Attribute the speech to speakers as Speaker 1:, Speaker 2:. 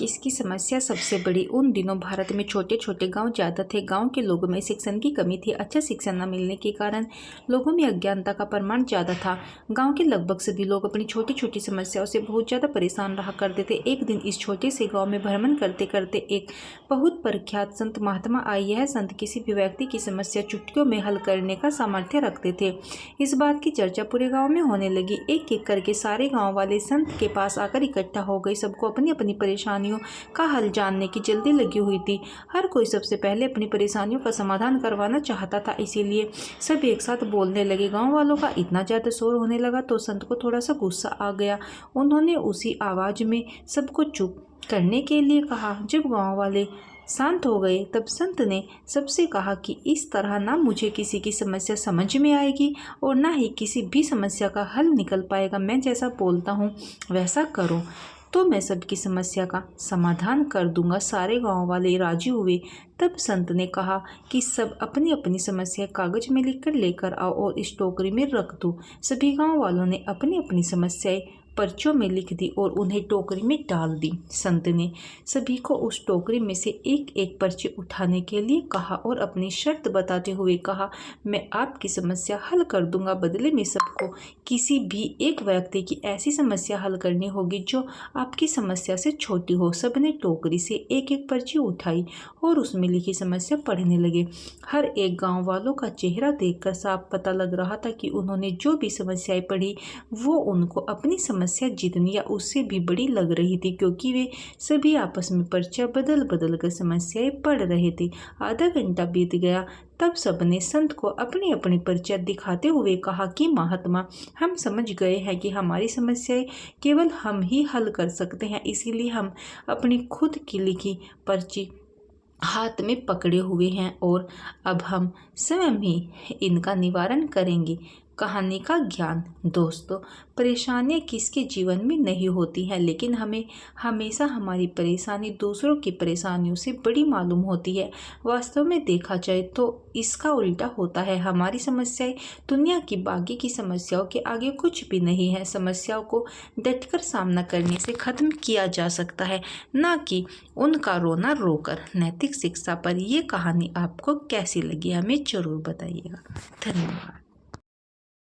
Speaker 1: किसकी समस्या सबसे बड़ी? उन दिनों भारत में छोटे छोटे गांव ज़्यादा थे। गांव के लोगों में शिक्षण की कमी थी। अच्छा शिक्षा न मिलने के कारण लोगों में अज्ञानता का प्रमाण ज़्यादा था। गांव के लगभग सभी लोग अपनी छोटी छोटी समस्याओं से बहुत ज़्यादा परेशान रहा करते थे। एक दिन इस छोटे से गाँव में भ्रमण करते करते एक बहुत प्रख्यात संत महात्मा आए। यह संत किसी भी व्यक्ति की समस्या चुटकियों में हल करने का सामर्थ्य रखते थे। इस बात की चर्चा पूरे गाँव में होने लगी। एक एक करके सारे गाँव वाले संत के पास आकर इकट्ठा हो गए। सबको अपनी अपनी परेशानियों का हल जानने की जल्दी लगी हुई थी। हर कोई सबसे पहले अपनी परेशानियों का समाधान करवाना चाहता था, इसीलिए सब एक साथ बोलने लगे। गांव वालों का इतना ज़्यादा शोर होने लगा तो संत को थोड़ा सा गुस्सा आ गया। उन्होंने उसी आवाज़ में सबको चुप करने के लिए कहा। जब गांव वाले शांत हो गए तब संत ने सबसे कहा कि इस तरह ना मुझे किसी की समस्या समझ में आएगी और ना ही किसी भी समस्या का हल निकल पाएगा। मैं जैसा बोलता हूँ वैसा करो तो मैं सबकी समस्या का समाधान कर दूंगा। सारे गांव वाले राजी हुए। तब संत ने कहा कि सब अपनी अपनी समस्या कागज में लिखकर लेकर आओ और इस टोकरी में रख दो। सभी गांव वालों ने अपनी अपनी समस्याएं पर्चियों में लिख दी और उन्हें टोकरी में डाल दी। संत ने सभी को उस टोकरी में से एक एक पर्ची उठाने के लिए कहा और अपनी शर्त बताते हुए कहा, मैं आपकी समस्या हल कर दूंगा। बदले में सबको किसी भी एक व्यक्ति की ऐसी समस्या हल करनी होगी जो आपकी समस्या से छोटी हो। सबने टोकरी से एक एक पर्ची उठाई और उसमें लिखी समस्या पढ़ने लगे। हर एक गाँव वालों का चेहरा देखकर साफ पता लग रहा था कि उन्होंने जो भी समस्याएं पढ़ी वो उनको अपनी समस्या जितनी या उससे भी बड़ी लग रही थी, क्योंकि वे सभी आपस में पर्चा बदल बदल कर समस्याएं पढ़ रहे थे। आधा घंटा बीत गया। तब सबने संत को अपनी अपनी पर्चा दिखाते हुए कहा कि महात्मा, हम समझ गए हैं कि हमारी समस्याएं केवल हम ही हल कर सकते हैं, इसीलिए हम अपनी खुद की लिखी पर्ची हाथ में पकड़े हुए हैं और अब हम स्वयं ही इनका निवारण करेंगे। कहानी का ज्ञान। दोस्तों, परेशानियां किसके जीवन में नहीं होती हैं, लेकिन हमें हमेशा हमारी परेशानी दूसरों की परेशानियों से बड़ी मालूम होती है। वास्तव में देखा जाए तो इसका उल्टा होता है। हमारी समस्याएं दुनिया की बाकी की समस्याओं के आगे कुछ भी नहीं है। समस्याओं को डटकर सामना करने से खत्म किया जा सकता है, ना कि उनका रोना रोकर। नैतिक शिक्षा पर यह कहानी आपको कैसी लगी हमें जरूर बताइएगा। धन्यवाद।